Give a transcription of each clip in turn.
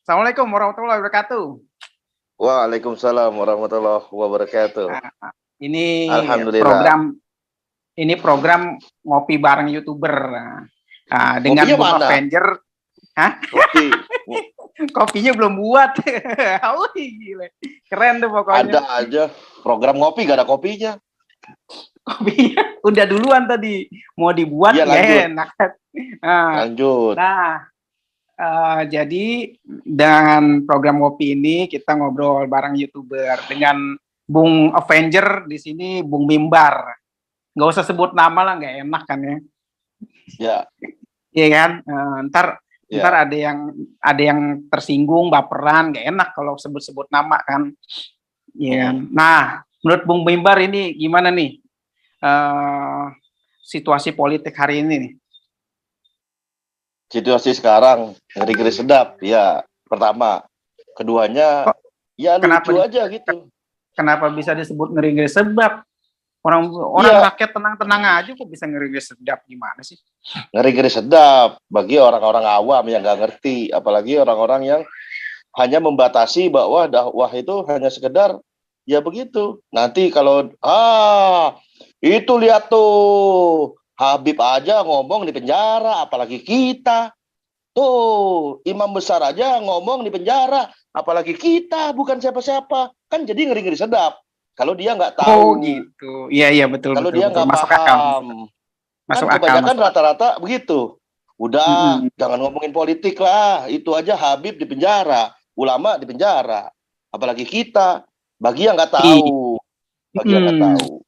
Assalamualaikum warahmatullahi wabarakatuh. Waalaikumsalam warahmatullahi wabarakatuh. Nah, ini Alhamdulillah. program ngopi bareng YouTuber. Dengan Kopinya Bung mana? Avenger. Hah? Kopi. Kopinya belum buat. Wih, gile. Keren tuh pokoknya. Ada aja. Program ngopi gak ada kopinya. Kopinya udah duluan tadi. Mau dibuat Iya, ya lanjut. enak. Lanjut. Jadi dengan program ngopi ini kita ngobrol bareng YouTuber dengan Bung Avenger di sini, Bung Mimbar. Nggak usah sebut nama lah, nggak enak kan ya? Ya. Iya kan? Ntar Ya. ada yang tersinggung, baperan, nggak enak kalau sebut-sebut nama kan? Iya. Nah, menurut Bung Mimbar ini gimana nih situasi politik hari ini nih? Situasi sekarang ngeri-ngeri sedap. Ya, pertama. Keduanya, ya lucu aja gitu. Kenapa bisa disebut ngeri-ngeri sedap? Orang rakyat tenang-tenang aja kok bisa ngeri-ngeri sedap, gimana sih? Ngeri-ngeri sedap bagi orang-orang awam yang nggak ngerti, apalagi orang-orang yang hanya membatasi bahwa dakwah itu hanya sekedar ya begitu. Nanti kalau itu lihat tuh Habib aja ngomong di penjara, apalagi kita. Tuh, imam besar aja ngomong di penjara, apalagi kita bukan siapa-siapa. Kan jadi ngeri-ngeri sedap. Kalau dia nggak tahu. Oh gitu. Iya betul. Kalau betul, dia nggak paham. Kan kebanyakan rata-rata begitu. Udah, jangan ngomongin politik lah. Itu aja Habib di penjara, ulama di penjara. Apalagi kita, bagi yang nggak tahu. Bagi yang nggak tahu.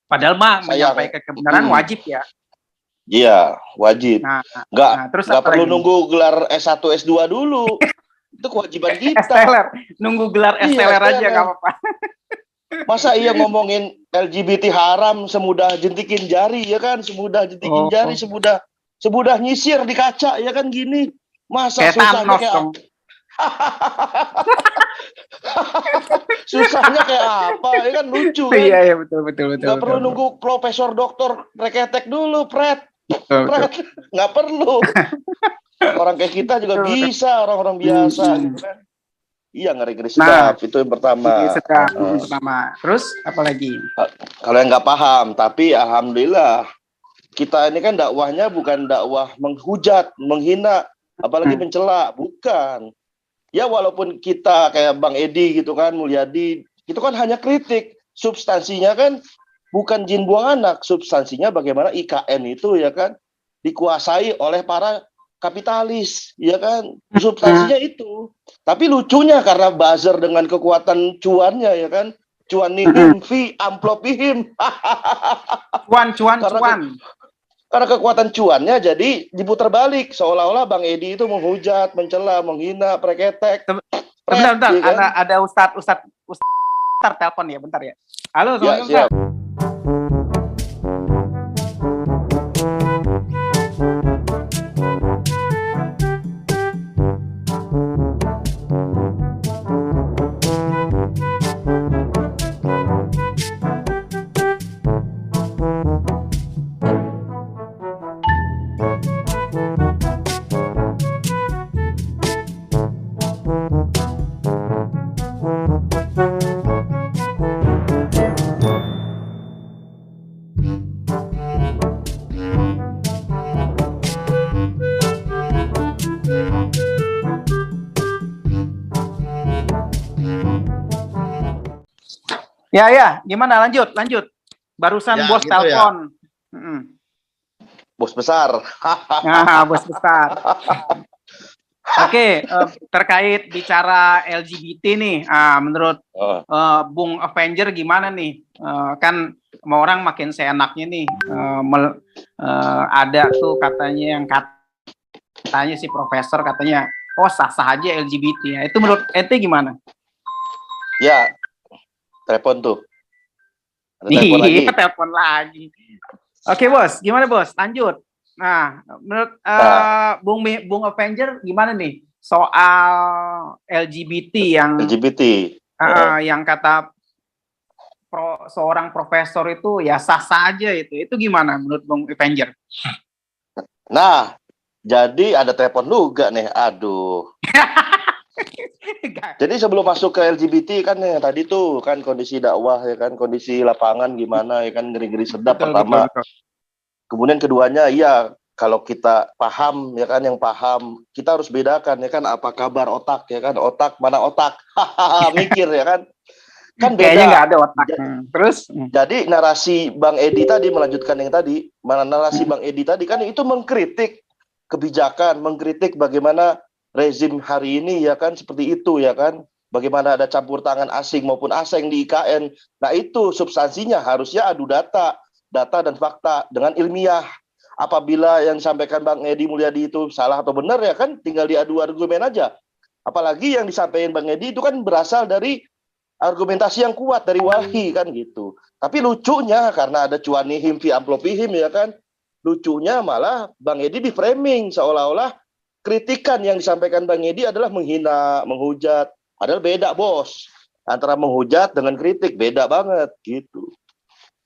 Padahal mah menyampaikan kebenaran wajib ya. Iya, wajib. Nggak perlu nunggu gelar S1, S2 dulu. Itu kewajiban kita. Nunggu gelar STLR aja nggak apa-apa. Masa iya ngomongin LGBT haram semudah jentikin jari ya kan? Semudah jentikin jari, semudah nyisir di kaca ya kan gini. Masa susahnya kayak susahnya kayak apa? Ya kan lucu kan? Iya betul. Nggak perlu nunggu profesor doktor reketek dulu, Pret. Nggak perlu. Orang kayak kita juga bisa, orang-orang biasa gitu kan. Iya, ngeri-ngeri sedap. Itu yang pertama. Terus apa lagi? Kalau yang nggak paham, tapi alhamdulillah kita ini kan dakwahnya bukan dakwah menghujat, menghina, apalagi mencela, bukan. Ya walaupun kita kayak Bang Edi gitu kan, Mulyadi, itu kan hanya kritik. Substansinya kan bukan jin buang anak, substansinya bagaimana IKN itu ya kan dikuasai oleh para kapitalis, ya kan, substansinya itu. Tapi lucunya karena buzzer dengan kekuatan cuannya, ya kan, cuanihim fi amplopihim. Cuan. Karena kekuatan cuannya jadi diputar balik, seolah-olah Bang Edi itu menghujat, mencela, menghina, preketek. Bentar, ya kan? ada Ustadz telepon ya, bentar ya. Halo, Assalamualaikum. Ya, siap. Ya, gimana? Lanjut. Barusan bos gitu telepon. Ya. Bos besar. Bos besar. Oke, terkait bicara LGBT nih, menurut Bung Avenger gimana nih? Kan sama orang makin seenaknya nih. Ada tuh katanya yang katanya si profesor katanya, sah-sah aja LGBT ya. Itu menurut ente gimana? Ya, telepon tuh. Iya, telepon lagi. Oke, Bos. Gimana, Bos? Lanjut. Nah, menurut Bung Avenger gimana nih soal LGBT yang kata seorang profesor itu ya sah-sah aja itu gimana menurut Bung Avenger? Nah, jadi ada telepon juga nih. Aduh. Jadi sebelum masuk ke LGBT kan ya tadi tuh kan kondisi dakwah ya kan, kondisi lapangan gimana ya kan, ngeri-ngeri sedap Betul, betul, pertama. betul. Kemudian keduanya iya, kalau kita paham ya kan, yang paham kita harus bedakan ya kan, apa kabar otak ya kan, otak mana otak. Hahaha, mikir ya kan. Kan Kayaknya nggak beda. ada otak. Terus, Jadi narasi Bang Edi tadi, melanjutkan yang tadi, mana narasi Bang Edi tadi kan itu mengkritik kebijakan, mengkritik bagaimana rezim hari ini ya kan, seperti itu ya kan, bagaimana ada campur tangan asing maupun asing di IKN. Nah itu substansinya harusnya adu data, data dan fakta dengan ilmiah. Apabila yang disampaikan Bang Edi Mulyadi itu salah atau benar ya kan, tinggal diadu argumen aja. Apalagi yang disampaikan Bang Edi itu kan berasal dari argumentasi yang kuat dari Walhi kan gitu. Tapi lucunya karena ada cuanihim fi amplopihim ya kan, lucunya malah Bang Edi di framing seolah-olah kritikan yang disampaikan Bang Edi adalah menghina, menghujat. Padahal beda bos, antara menghujat dengan kritik beda banget gitu.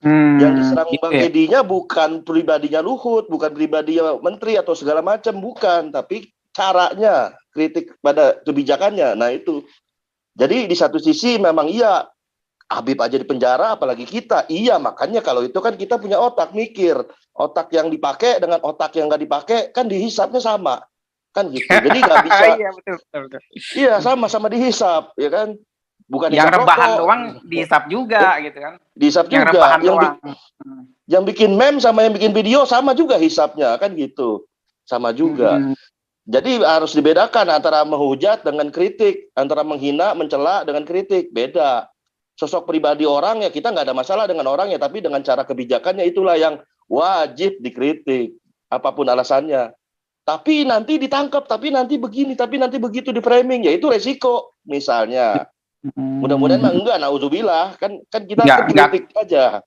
Yang diserang gitu Bang ya. Edinya bukan pribadinya Luhut, bukan pribadinya menteri atau segala macam, bukan, tapi caranya kritik pada kebijakannya. Nah itu. Jadi di satu sisi memang iya, Habib aja di penjara apalagi kita. Iya, makanya kalau itu kan kita punya otak mikir. Otak yang dipakai dengan otak yang nggak dipakai kan dihisapnya sama. Kan gitu. Jadi nggak bisa. Iya, betul, betul, betul. Iya, sama-sama dihisap, ya kan? Bukan Yang hisap rebahan rokok. doang dihisap juga gitu kan. Dihisap Yang juga. rebahan doang. Yang bikin meme sama yang bikin video sama juga hisapnya, kan gitu. Sama juga. Jadi harus dibedakan antara menghujat dengan kritik, antara menghina, mencela dengan kritik, beda. Sosok pribadi orang ya kita nggak ada masalah dengan orang ya, tapi dengan cara kebijakannya itulah yang wajib dikritik, apapun alasannya. Tapi nanti ditangkap, tapi nanti begini, tapi nanti begitu di framing, ya itu resiko. Misalnya, mudah-mudahan enggak, nauzubillah, kan kita Nggak. kritik aja.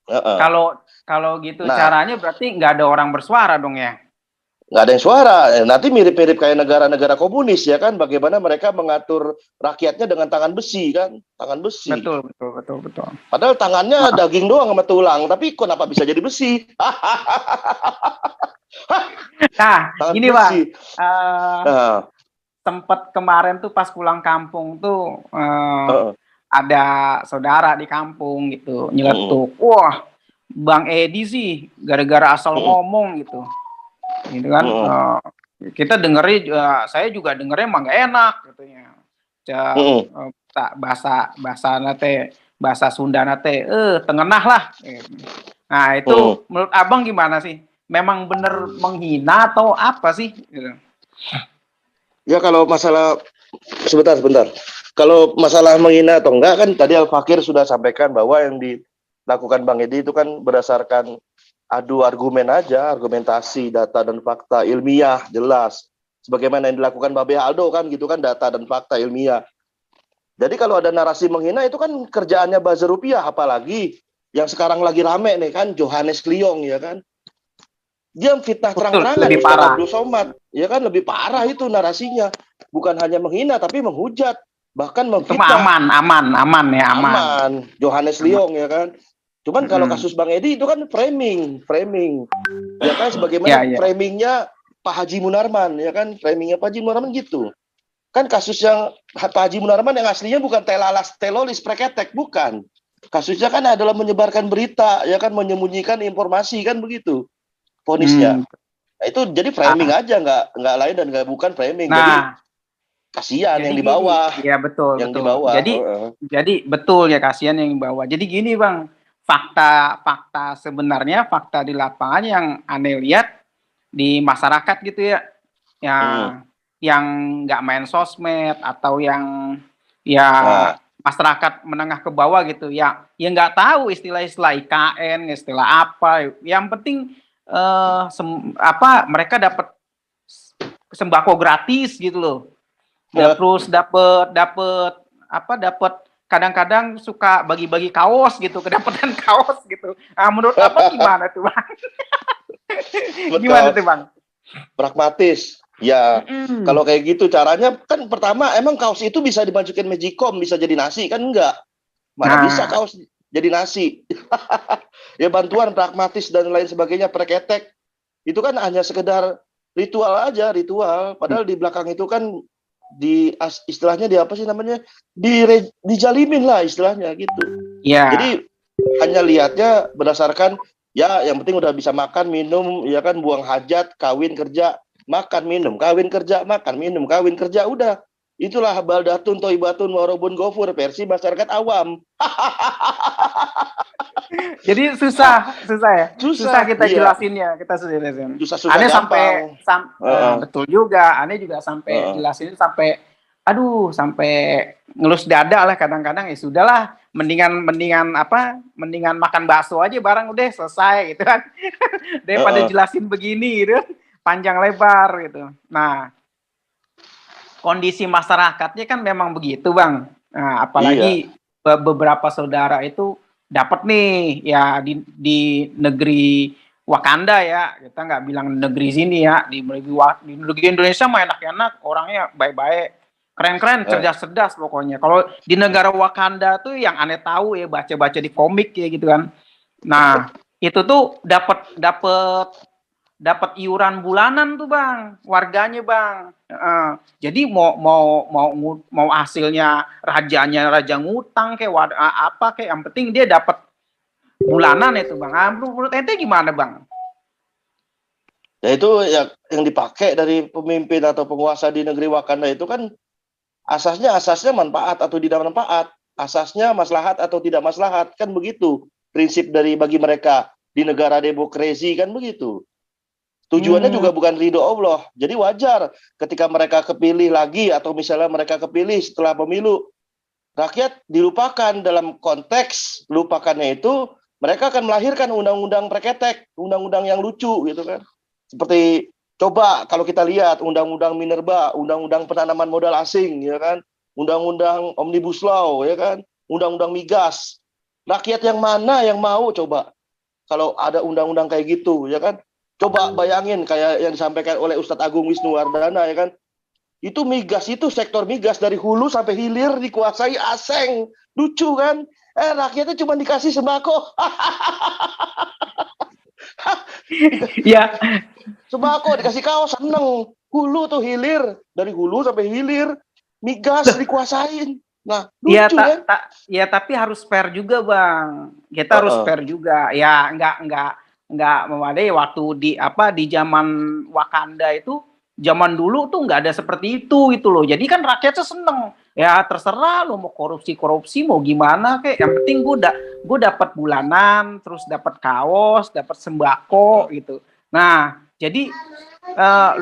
Kalau gitu Nah, caranya berarti nggak ada orang bersuara dong ya. nggak ada yang suara. Nanti mirip-mirip kayak negara-negara komunis ya kan, bagaimana mereka mengatur rakyatnya dengan tangan besi kan, tangan besi. Betul, betul, betul, betul. Padahal tangannya daging doang sama tulang, tapi kenapa bisa jadi besi? Nah, Tangan ini Bang, besi. tempat kemarin tuh pas pulang kampung tuh ada saudara di kampung gitu nyeletuk, wah Bang Edi sih gara-gara asal ngomong gitu kan. Kita dengernya, saya juga dengernya emang gak enak katanya. Bahasa Sunda nate, tengenah lah. Nah itu menurut Abang gimana sih? Memang bener menghina atau apa sih? Ya kalau masalah sebentar. Kalau masalah menghina atau enggak kan tadi Al Fakir sudah sampaikan bahwa yang dilakukan Bang Edi itu kan berdasarkan adu argumen aja, argumentasi, data dan fakta ilmiah jelas. Sebagaimana yang dilakukan Babe Aldo kan gitu kan, data dan fakta ilmiah. Jadi kalau ada narasi menghina itu kan kerjaannya buzzer rupiah, apalagi yang sekarang lagi rame nih kan Johannes Kliong ya kan. Dia fitnah terang-terangan lebih parah. Abdul Somad, ya kan lebih parah itu narasinya. Bukan hanya menghina tapi menghujat, bahkan memfitnah. Aman. Johannes Kliong ya kan. Cuman kalau kasus Bang Edi itu kan framing. Ya kan sebagaimana framingnya Pak Haji Munarman ya kan, framingnya Pak Haji Munarman gitu. Kan kasus yang Pak Haji Munarman yang aslinya bukan telolis preketek, bukan. Kasusnya kan adalah menyebarkan berita, ya kan, menyembunyikan informasi kan begitu. Ponisnya. Nah, itu jadi framing aja, nggak lain dan nggak bukan framing. Jadi kasihan yang di bawah. Iya betul. Di bawah. Jadi betul ya, kasihan yang di bawah. Jadi gini Bang, fakta sebenarnya, fakta di lapangan yang aneh lihat di masyarakat gitu ya, yang nggak main sosmed atau yang masyarakat menengah ke bawah gitu ya, nggak tahu istilah-istilah IKN, istilah apa. Yang penting mereka dapat sembako gratis gitu loh. Terus dapat kadang-kadang suka bagi-bagi kaos gitu, kedapatan kaos gitu. Nah, menurut apa gimana tuh Bang? Gimana tuh Bang? Pragmatis. Ya, kalau kayak gitu caranya kan pertama emang kaos itu bisa dimasukin Magicom, bisa jadi nasi kan enggak? Mana bisa kaos jadi nasi? Ya bantuan pragmatis dan lain sebagainya, preketek. Itu kan hanya sekedar ritual aja, ritual. Padahal di belakang itu kan istilahnya di apa sih namanya, dijalimin lah istilahnya gitu. Iya. Jadi hanya lihatnya berdasarkan ya yang penting udah bisa makan minum ya kan, buang hajat, kawin kerja, makan minum, kawin kerja, makan minum, kawin kerja, udah. Itulah baldatun toibatun warobun gofur versi masyarakat awam. Jadi susah ya. Susah kita iya. jelasinnya, kita jelasin. Susah Aneh gampang. betul juga. Aneh juga sampai jelasin sampai aduh, sampai ngelus dada lah kadang-kadang. Ya sudahlah, mendingan makan bakso aja barang udah selesai gitu kan. Daripada jelasin begini gitu, panjang lebar gitu. Nah, kondisi masyarakatnya kan memang begitu, Bang. Nah, apalagi beberapa saudara itu dapat nih ya di negeri Wakanda ya, kita nggak bilang negeri sini ya, di negeri Indonesia mah enak-enak, orangnya baik-baik, keren-keren, cerdas-cerdas pokoknya. Kalau di negara Wakanda tuh yang aneh tahu ya, baca-baca di komik ya gitu kan. Nah, itu tuh dapat iuran bulanan tuh, Bang, warganya, Bang. Jadi mau hasilnya raja ngutang kayak apa kayak, yang penting dia dapat bulanan itu, Bang. Menurut ente gimana, Bang? Ya itu yang dipakai dari pemimpin atau penguasa di negeri Wakanda itu kan asasnya manfaat atau tidak manfaat, asasnya maslahat atau tidak maslahat, kan begitu prinsip dari bagi mereka di negara demokrasi, kan begitu. Tujuannya juga bukan ridho Allah. Jadi wajar ketika mereka kepilih lagi atau misalnya mereka kepilih setelah pemilu, rakyat dilupakan. Dalam konteks lupakannya itu, mereka akan melahirkan undang-undang preketek, undang-undang yang lucu gitu kan. Seperti coba kalau kita lihat undang-undang minerba, undang-undang penanaman modal asing ya kan, undang-undang omnibus law ya kan, undang-undang migas. Rakyat yang mana yang mau coba kalau ada undang-undang kayak gitu ya kan? Coba bayangin kayak yang disampaikan oleh Ustadz Agung Wisnuwardana ya kan. Itu migas, itu sektor migas dari hulu sampai hilir dikuasai asing. Lucu kan? Rakyatnya cuma dikasih sembako. Ya. Sembako dikasih kaos seneng. Hulu tuh hilir, dari hulu sampai hilir migas dikuasain. Nah, lucu kan? Ya tapi harus fair juga, Bang. Kita harus fair juga. Ya nggak memadai waktu di zaman Wakanda itu, zaman dulu tuh nggak ada seperti itu gitu loh. Jadi kan rakyatnya seneng. Ya terserah lo mau korupsi mau gimana kayak, yang penting gue dapat bulanan, terus dapat kaos, dapat sembako gitu. Nah, jadi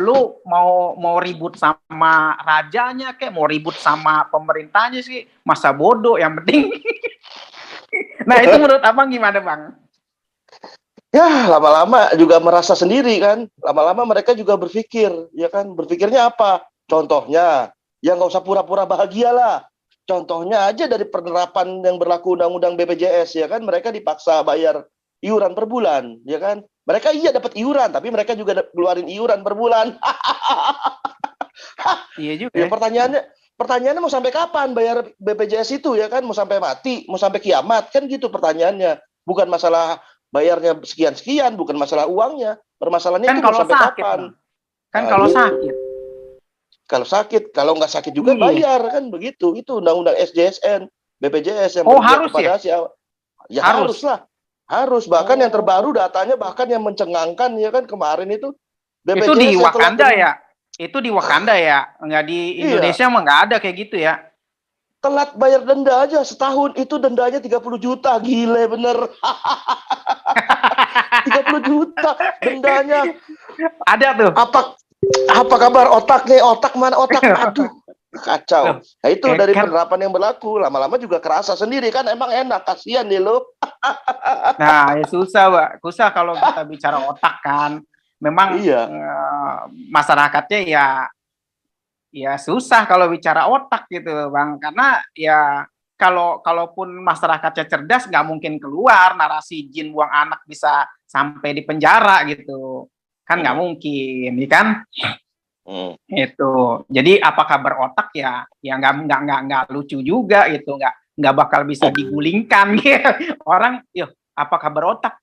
lu mau ribut sama rajanya kayak, mau ribut sama pemerintahnya sih, masa bodoh, yang penting. Nah, itu menurut Abang gimana, Bang? Ya, lama-lama juga merasa sendiri kan. Lama-lama mereka juga berpikir, ya kan. Berpikirnya apa? Contohnya, ya nggak usah pura-pura bahagia lah. Contohnya aja dari penerapan yang berlaku Undang-Undang BPJS, ya kan. Mereka dipaksa bayar iuran per bulan, ya kan. Mereka iya dapat iuran, tapi mereka juga keluarin iuran per bulan. Iya juga. Ya, pertanyaannya mau sampai kapan bayar BPJS itu, ya kan? Mau sampai mati, mau sampai kiamat, kan gitu pertanyaannya. Bukan masalah bayarnya sekian-sekian, bukan masalah uangnya. Permasalahannya kan itu mau sampai sakit, kapan? Kan kalau sakit. Kalau sakit, kalau nggak sakit juga bayar, kan begitu. Itu Undang-Undang SJSN, BPJS yang harus kepada ya harus lah. Harus, bahkan yang terbaru datanya bahkan yang mencengangkan ya kan kemarin itu BPJS itu di Wakanda ya? Itu di Wakanda ya? Nggak di Indonesia mah nggak ada kayak gitu ya? Telat bayar denda aja setahun itu dendanya 30 juta, gile bener. 30 juta dendanya. Ada tuh. Apa kabar otaknya? Otak mana? Otak aduh. Kacau. Nah, itu dari penerapan yang berlaku, lama-lama juga kerasa sendiri kan, emang enak, kasihan nih lo. Nah, ya susah, Pak. Susah kalau kita bicara otak kan. Memang masyarakatnya ya susah kalau bicara otak gitu, Bang. Karena ya kalaupun masyarakatnya cerdas, nggak mungkin keluar narasi jin buang anak bisa sampai di penjara gitu. Kan nggak mungkin, ya kan? Itu. Jadi apa kabar otak ya nggak lucu juga gitu, nggak bakal bisa digulingkan gitu. Orang, apa kabar otak?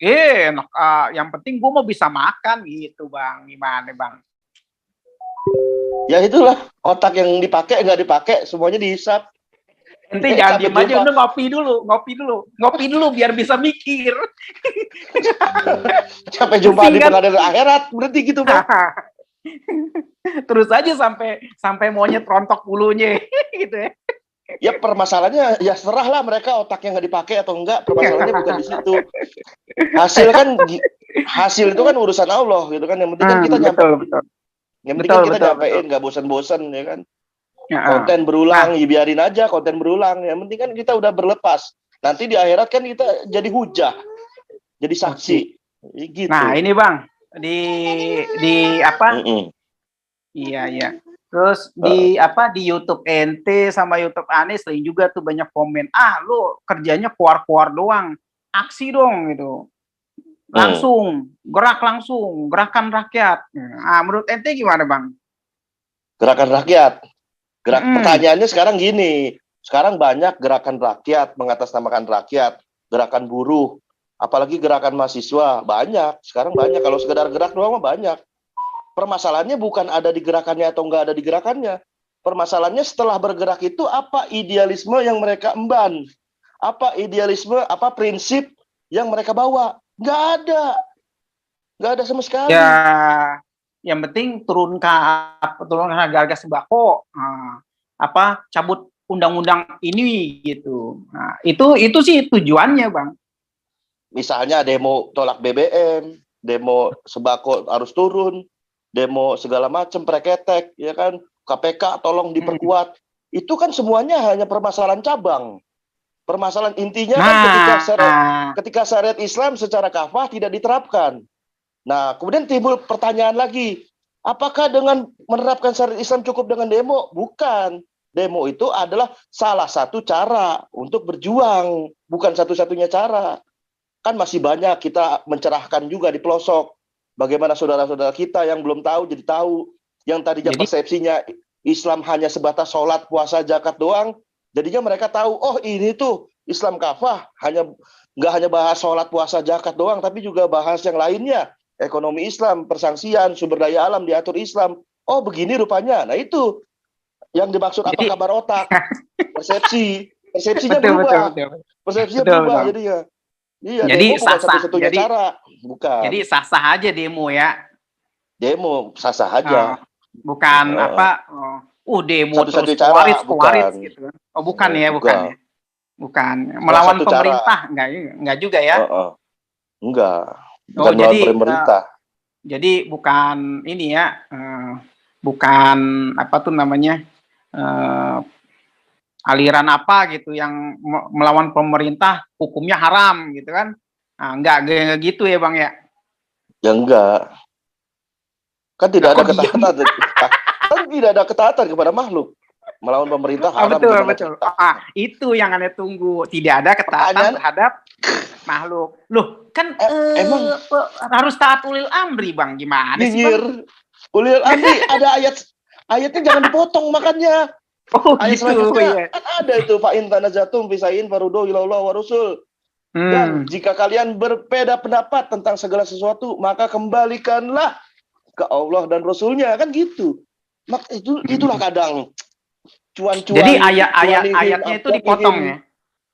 Yang penting gue mau bisa makan gitu, Bang. Gimana, Bang? Ya itulah, otak yang dipakai nggak dipakai semuanya dihisap. Ente jangan diem aja, udah ngopi dulu biar bisa mikir. Sampai jumpa di pengadilan akhirat, berarti gitu Bang. Terus aja sampai monyet rontok bulunya gitu ya. Ya permasalahannya ya serahlah mereka otaknya nggak dipakai atau enggak, permasalahannya bukan di situ. Hasil itu kan urusan Allah gitu kan, yang penting kan kita nyampein. Yang penting kan kita nyampein, nggak bosan-bosan ya kan. Konten berulang, ya biarin aja konten berulang. Yang penting kan kita udah berlepas. Nanti di akhirat kan kita jadi hujah, jadi saksi. Gitu. Nah ini Bang, di apa? Iya. Terus di YouTube NT sama YouTube Anies sering juga tuh banyak komen, lu kerjanya keluar doang, aksi dong gitu. Langsung, gerakan rakyat. Menurut ente gimana Bang? Gerakan rakyat. Pertanyaannya sekarang gini, sekarang banyak gerakan rakyat, mengatasnamakan rakyat, gerakan buruh, apalagi gerakan mahasiswa, banyak. Sekarang banyak, kalau sekedar gerak doang mah banyak. Permasalahannya bukan ada di gerakannya atau enggak ada di gerakannya. Permasalahannya setelah bergerak itu apa idealisme yang mereka emban? Apa idealisme, apa prinsip yang mereka bawa? Nggak ada sama sekali. Ya, yang penting turunkan harga sembako, cabut undang-undang ini gitu. Nah, itu sih tujuannya Bang. Misalnya demo tolak BBM, demo sembako harus turun, demo segala macam preketek, ya kan, KPK tolong diperkuat. Itu kan semuanya hanya permasalahan cabang. Permasalahan intinya kan ketika syariat Islam secara kafah tidak diterapkan. Nah, kemudian timbul pertanyaan lagi, apakah dengan menerapkan syariat Islam cukup dengan demo? Bukan. Demo itu adalah salah satu cara untuk berjuang, bukan satu-satunya cara. Kan masih banyak kita mencerahkan juga di pelosok. Bagaimana saudara-saudara kita yang belum tahu jadi tahu, yang tadinya persepsinya Islam hanya sebatas sholat, puasa, zakat doang, jadinya mereka tahu, oh ini tuh Islam kafah, nggak hanya bahas sholat, puasa, zakat doang, tapi juga bahas yang lainnya. Ekonomi Islam, persangsian, sumber daya alam diatur Islam. Oh begini rupanya. Nah itu yang dimaksud apa kabar otak. Persepsinya berubah. Persepsinya berubah jadinya. Iya, jadi demo bukan satu-satunya cara. Bukan. Jadi sah-sah aja demo ya. Demo sah-sah aja. Bukan demo satu-satunya terus cara, kuaris gitu. Oh bukan ya, bukan. Bukan. Melawan pemerintah, enggak juga ya. Enggak. Bukan melawan pemerintah. Jadi bukan ini ya, bukan apa tuh namanya, aliran apa gitu yang melawan pemerintah hukumnya haram gitu kan. Enggak gitu ya Bang ya. Ya enggak. Kan tidak ada ketaatan. Kan tidak ada ketaatan kepada makhluk. Melawan pemerintah haram. Betul. Itu yang Anda tunggu. Tidak ada ketaatan terhadap makhluk. Loh, kan emang harus taat ulil amri Bang. Gimana sih Bang? Ulil amri ada ayatnya jangan dipotong makanya. Ayat selanjutnya kan ada itu, fa in tanazatum fi shay'in farudhu ila Allah wa rasul. Dan jika kalian berbeda pendapat tentang segala sesuatu, maka kembalikanlah ke Allah dan Rasulnya, kan gitu. Itulah kadang cuan-cuan. Jadi ayatnya itu dipotong ya?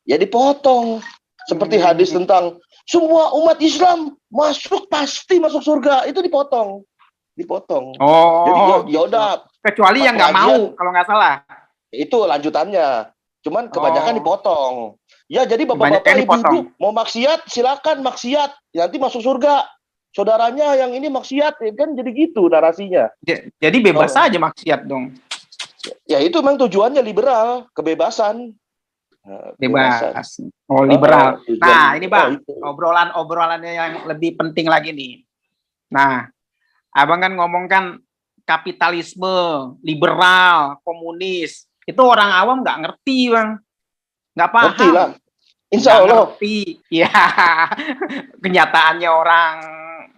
Ya dipotong. Seperti hadis tentang semua umat Islam pasti masuk surga, itu dipotong. Oh. Jadi yaudah. Kecuali yang nggak mau, kalau nggak salah. Itu lanjutannya. Cuman kebanyakan dipotong. Ya jadi bapak-bapak ibu-ibu mau maksiat silakan maksiat, nanti masuk surga. Saudaranya yang ini maksiat, kan jadi gitu narasinya. Jadi bebas aja maksiat dong. Ya itu memang tujuannya liberal, kebebasan. Bebas. Oh liberal. Nah ini Bang, obrolannya yang lebih penting lagi nih. Nah, Abang kan ngomong kan kapitalisme, liberal, komunis. Itu orang awam nggak ngerti Bang. Nggak paham. Ngerti lah. Insya Allah. Ya, kenyataannya orang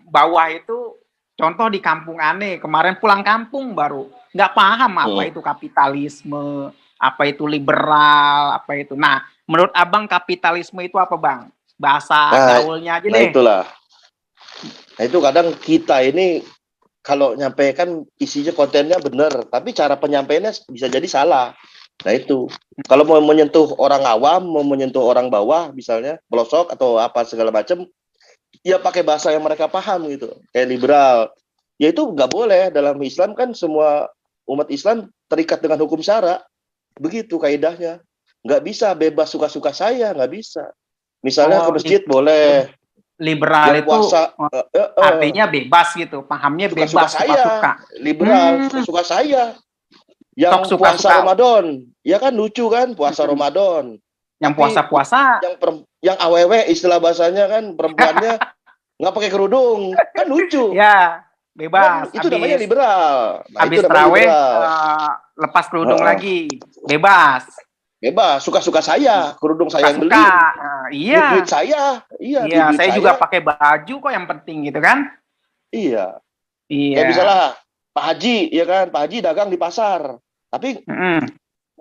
bawah itu, contoh di kampung aneh, kemarin pulang kampung baru, nggak paham apa itu kapitalisme, apa itu liberal, apa itu. Nah, menurut Abang kapitalisme itu apa Bang? Bahasa gaulnya aja deh. Itulah. Nah itu kadang kita ini kalau nyampe kan isinya kontennya bener, tapi cara penyampaiannya bisa jadi salah. Nah itu, kalau mau menyentuh orang awam, mau menyentuh orang bawah, misalnya pelosok atau apa segala macam, ya pakai bahasa yang mereka paham gitu, kayak liberal. Ya itu nggak boleh, dalam Islam kan semua umat Islam terikat dengan hukum syara, begitu kaidahnya. Nggak bisa bebas suka-suka saya, nggak bisa. Misalnya ke Oh, masjid boleh, liberal yang itu puasa artinya bebas gitu, pahamnya suka-suka bebas, saya, suka-suka. liberal suka-suka saya. Sok Yang puasa suka-suka. Ramadan, ya kan lucu kan puasa Ramadan. Yang Tapi puasa-puasa, yang awewe istilah bahasanya kan perempuannya nggak pakai kerudung, kan lucu. ya Kan bebas. itu namanya liberal. Nah itu Habis namanya terawih liberal. lepas kerudung Heeh. lagi, bebas. Bebas, suka-suka saya, kerudung saya yang Suka-suka. beli, duit-duit Iya, saya, iya iya. duit-duit Saya juga saya, pakai baju kok yang penting gitu kan? iya. Kayak Iya. misalnya Pak Haji, ya kan, Pak Haji dagang di pasar, tapi Mm-mm.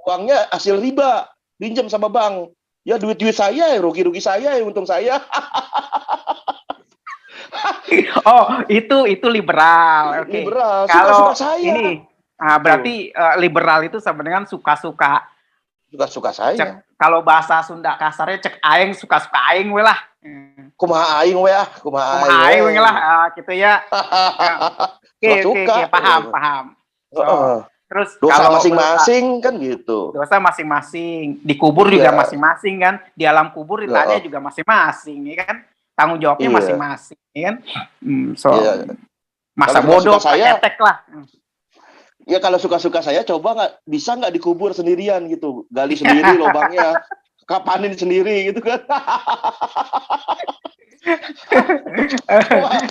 uangnya hasil riba, pinjam sama bank. Ya duit-duit saya, rugi-rugi saya, untung saya. Oh, itu liberal. Oke. Liberal, suka-suka Kalau saya. ini Tuh, berarti liberal itu sama dengan suka-suka. suka-suka Cek saya. kalau bahasa Sunda kasarnya cek aing suka-suka aing we lah. Kumaha aing we ah, kumaha aing Kumaha we. aing we lah gitu ya. Ya. Oke, Suka-suka. paham. So, terus Dosa kalau masing-masing kan gitu. dosa masing-masing, dikubur juga Iya. masing-masing kan, di alam kubur ditanya juga masing-masing, ya kan, tanggung jawabnya Iya. masing-masing, ya kan. So Iya. masa Kalau bodoh suka-suka saya, ketek lah. ya kalau suka-suka saya coba bisa nggak dikubur sendirian gitu, gali sendiri lubangnya, kapanin sendiri gitu kan.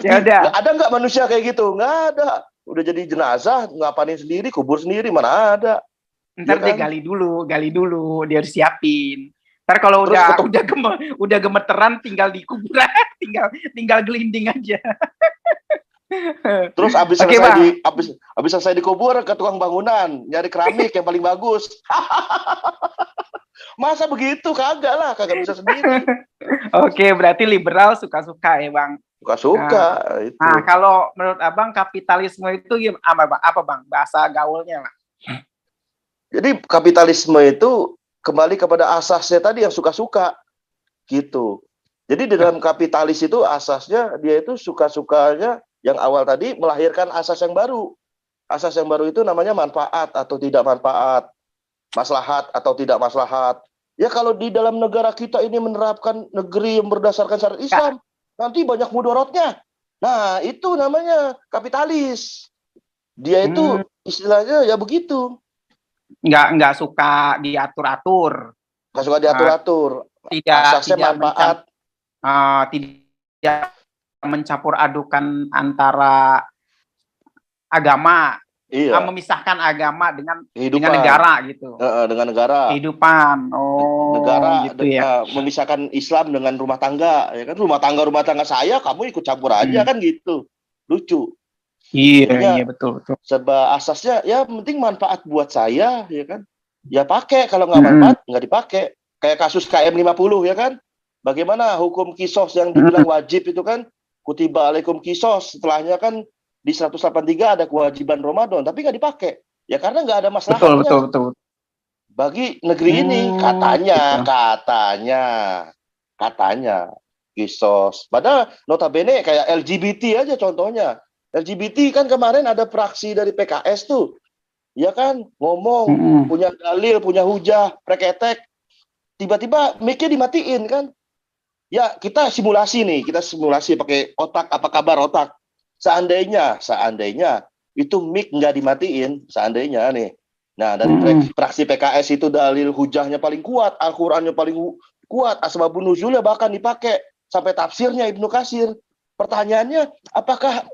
Ya udah. Ada nggak manusia kayak gitu? Nggak ada. Udah jadi jenazah, ngapain sendiri, kubur sendiri, mana ada. Ntar Ya dia kan? gali dulu, dia harus siapin. Ntar kalau Terus udah gemeteran tinggal dikubur, tinggal gelinding aja. terus Bang. habis selesai dikubur ke tukang bangunan, nyari keramik yang paling bagus. Masa begitu? Kagak bisa sendiri. Oke, berarti liberal suka-suka ya, Bang. Suka-suka itu. Nah, kalau menurut Abang kapitalisme itu apa Bang? Bahasa gaulnya lah. Jadi kapitalisme itu kembali kepada asasnya tadi yang suka-suka gitu. Jadi di dalam kapitalis itu asasnya dia itu suka-sukanya yang awal tadi melahirkan asas yang baru. Asas yang baru itu namanya manfaat atau tidak manfaat, maslahat atau tidak maslahat. Ya kalau di dalam negara kita ini menerapkan negeri yang berdasarkan syariat Islam, nanti banyak mudorotnya. Nah, itu namanya kapitalis. Dia itu istilahnya ya begitu. Nggak suka diatur-atur. Nggak suka diatur-atur. Asasnya manfaat. Tidak mencampur adukan antara agama. Iya. Memisahkan agama dengan negara gitu. Dengan negara. Kehidupan. Negara gitu ya. Memisahkan Islam dengan rumah tangga, ya kan rumah tangga saya, kamu ikut campur aja kan gitu. Lucu. Iya betul. Serba asasnya ya penting manfaat buat saya, ya kan. Ya pakai, kalau nggak manfaat nggak dipakai. Kayak kasus KM50 ya kan. Bagaimana hukum kisos yang dibilang wajib itu kan, kutiba alaikum kisos, setelahnya kan di 183 ada kewajiban Ramadan, tapi nggak dipakai. Ya karena nggak ada masalahnya. Betul. Bagi negeri ini katanya kisos. Padahal notabene kayak LGBT aja contohnya. LGBT kan kemarin ada praksi dari PKS tuh. Ya kan ngomong, punya dalil, punya hujah, preketek. Tiba-tiba mic-nya dimatiin kan. Ya kita simulasi pakai otak, apa kabar otak. Seandainya itu mic nggak dimatiin, seandainya nih. Nah, dari praksi PKS itu dalil hujahnya paling kuat, Al-Qur'annya paling kuat, asbabun nuzulnya bahkan dipakai sampai tafsirnya Ibnu Katsir. Pertanyaannya, apakah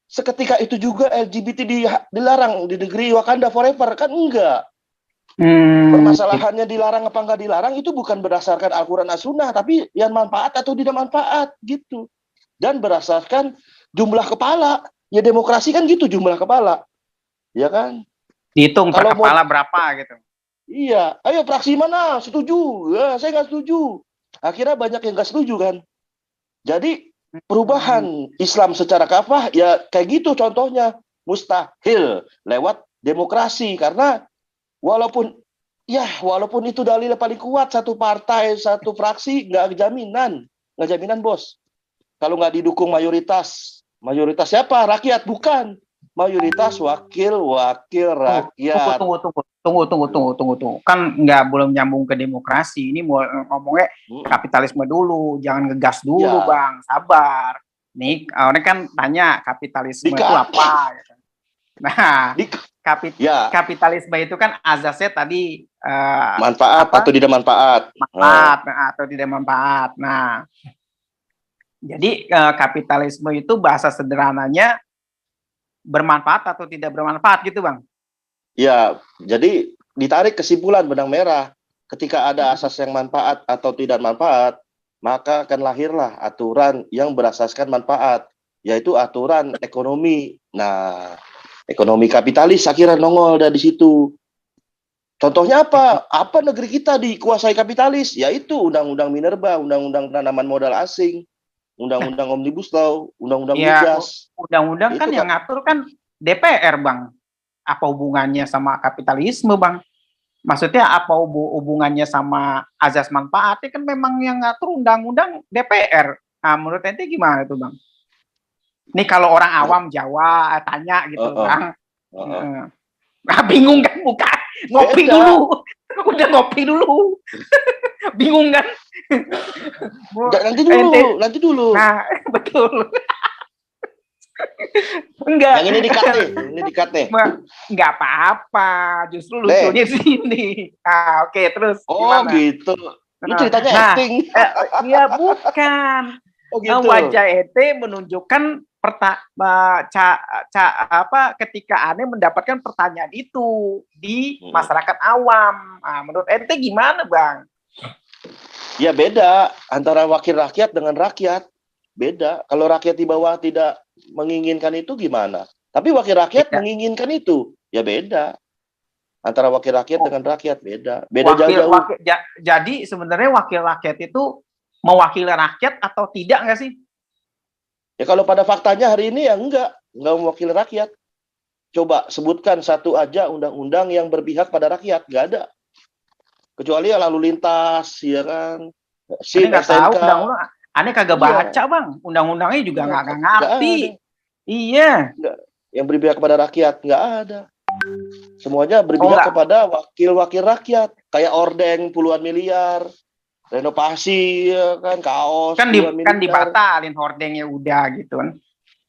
seketika itu juga LGBT dilarang di negeri Wakanda Forever? Kan enggak. Permasalahannya dilarang apa enggak dilarang itu bukan berdasarkan Al-Qur'an as-Sunnah, tapi yang manfaat atau tidak manfaat gitu. Dan berdasarkan jumlah kepala. Ya demokrasi kan gitu, jumlah kepala. Ya kan? Dihitung per kepala berapa gitu. Iya, ayo fraksi mana setuju? Ya, saya nggak setuju. Akhirnya banyak yang nggak setuju kan. Jadi perubahan Islam secara kafah ya kayak gitu contohnya. mustahil lewat demokrasi, karena walaupun itu dalil paling kuat, satu partai, satu fraksi, nggak jaminan bos. Kalau nggak didukung mayoritas siapa? Rakyat, bukan. Mayoritas wakil rakyat. Tunggu. Kan nggak belum nyambung ke demokrasi. Ini mau ngomongnya kapitalisme dulu, jangan ngegas dulu, Bang. Sabar. Nih, orang kan tanya kapitalisme itu apa? Nah, kapitalisme itu kan azasnya tadi manfaat atau tidak manfaat. Atau tidak manfaat. Nah, jadi kapitalisme itu bahasa sederhananya bermanfaat atau tidak bermanfaat gitu, Bang? Ya, jadi ditarik kesimpulan benang merah. Ketika ada asas yang manfaat atau tidak manfaat, maka akan lahirlah aturan yang berasaskan manfaat, yaitu aturan ekonomi. Nah, ekonomi kapitalis akhirnya nongol dari situ. Contohnya apa? Apa negeri kita dikuasai kapitalis? Yaitu Undang-Undang Minerba, Undang-Undang Penanaman Modal Asing, Undang-Undang Omnibus Law, Undang-Undang Migas. Undang-undang kan yang ngatur kan DPR, Bang. Apa hubungannya sama kapitalisme, Bang? Maksudnya apa hubungannya sama azas manfaatnya? Kan memang yang ngatur undang-undang DPR. Nah, menurut ente gimana tuh, Bang? Ini kalau orang awam Jawa tanya gitu, Bang. Nah, bingung kan, bukan? Ngopi dulu. Udah ngopi dulu. Bingung kan? Nanti dulu. Nah, betul. Enggak. Yang ini dikat nih. Enggak apa-apa, justru lucunya sini. Oke, terus gimana? Gitu. Lu ceritanya acting. Iya, bukan. gitu. Wajah ET menunjukkan ketika Ane mendapatkan pertanyaan itu di masyarakat awam. Nah, menurut ET gimana, Bang? Ya beda antara wakil rakyat dengan rakyat. Beda. Kalau rakyat di bawah tidak menginginkan itu gimana? Tapi wakil rakyat menginginkan itu. Ya beda. Antara wakil rakyat dengan rakyat beda. Beda jauh-jauh. Jadi sebenarnya wakil rakyat itu mewakili rakyat atau tidak nggak sih? Ya kalau pada faktanya hari ini ya enggak mewakili rakyat. Coba sebutkan satu aja undang-undang yang berpihak pada rakyat, nggak ada. Kecuali yang lalu lintas, ya kan. Ane nggak tahu undang-undang. Ane kagak baca, Bang. Undang-undangnya juga nggak ngerti. Iya. Enggak. Yang berpihak kepada rakyat nggak ada. Semuanya berpihak kepada wakil-wakil rakyat. Kayak ordeng puluhan miliar. Renovasi, ya kan, kaos. Kan dibatalin hordengnya udah gitu kan.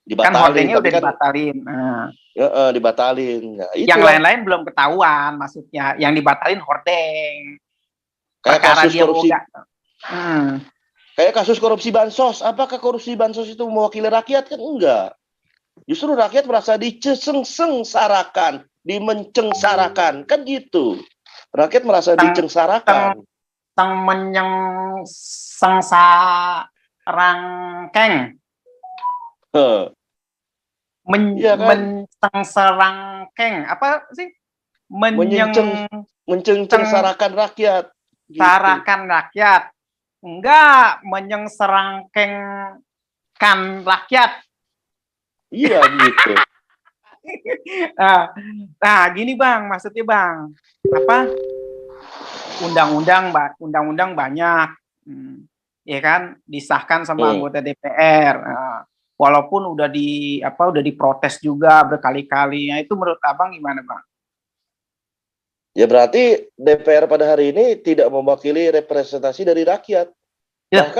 Kan hordengnya udah dibatalin. Nah. Dibatalin. Nah, yang lain-lain belum ketahuan maksudnya. Yang dibatalin hordeng. Kayak kasus korupsi. Kayak kasus korupsi bansos. Apakah korupsi bansos itu mewakili rakyat? Kan enggak. Justru rakyat merasa dicengsarakan, dimencengsarakan. Kan gitu. Rakyat merasa dicengsarakan. Menyengserangkeng. Mencengsarangkeng. Apa sih? Mencengsarakan rakyat. Gitu. Sarakan rakyat. Enggak, menyengsarangkengkan rakyat. Iya gitu. Nah, gini Bang, maksudnya Bang. Apa? Undang-undang banyak, ya kan, disahkan sama anggota DPR. Walaupun udah diprotes juga berkali-kali. Nah, itu menurut Abang gimana, Bang? Ya berarti DPR pada hari ini tidak mewakili representasi dari rakyat. Ya,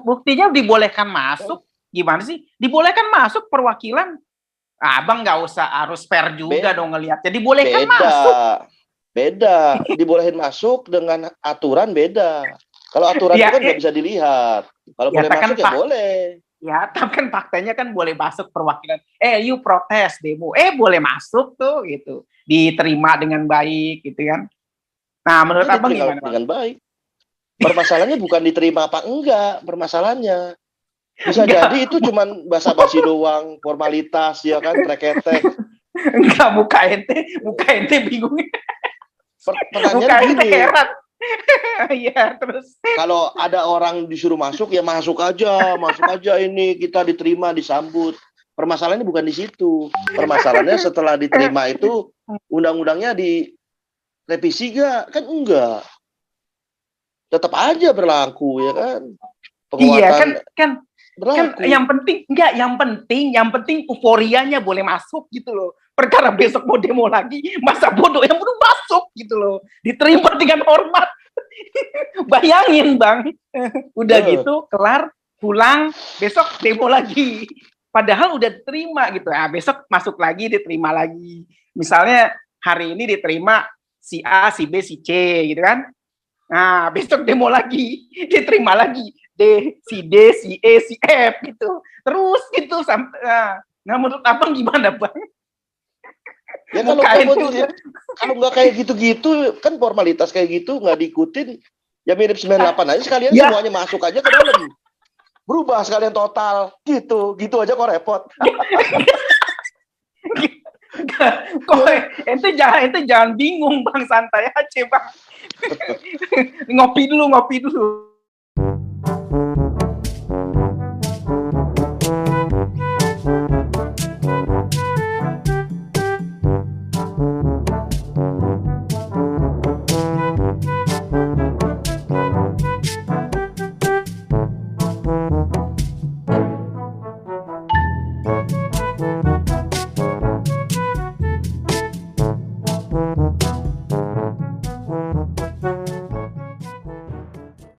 buktinya dibolehkan masuk. Gimana sih? Dibolehkan masuk perwakilan. Abang nggak usah harus fair juga dong ngelihatnya. Dibolehkan masuk. Beda, dibolehin masuk dengan aturan beda. Kalau aturan itu kan nggak bisa dilihat. Kalau boleh masuk ya boleh. Ya, tapi kan faktanya kan boleh masuk perwakilan. You protes demo, boleh masuk tuh gitu. Diterima dengan baik gitu kan. Nah, menurut Abang gimana? Dengan baik. Permasalahannya bukan diterima apa enggak, permasalahannya. Bisa jadi itu cuman basa-basi doang, formalitas ya kan, trek-trek. Enggak, muka ente bingung. Pertanyaannya gini. Iya, terus. Kalau ada orang disuruh masuk ya masuk aja ini kita diterima, disambut. Permasalahannya bukan di situ. Permasalahannya setelah diterima itu undang-undangnya direvisi gak? Kan enggak. Tetap aja berlaku ya kan. Iya Penguatan kan berlaku. yang penting euforianya boleh masuk gitu loh. Perkara besok mau demo lagi, masa bodoh yang belum masuk gitu loh. Diterima dengan hormat. Bayangin Bang, udah gitu kelar, pulang, besok demo lagi. Padahal udah diterima gitu. Nah, besok masuk lagi, diterima lagi. Misalnya hari ini diterima si A, si B, si C gitu kan. Nah, besok demo lagi, diterima lagi. Si D, si E, si F gitu. Terus gitu sampai nah menurut Abang gimana, Bang? Ya kalau nggak kayak gitu-gitu, kan formalitas kayak gitu nggak diikutin, ya mirip 98 aja sekalian ya. Semuanya masuk aja ke dalam. Berubah sekalian total, gitu aja kok repot. Kok ente jangan bingung Bang, santai aja Bang. Ngopi dulu.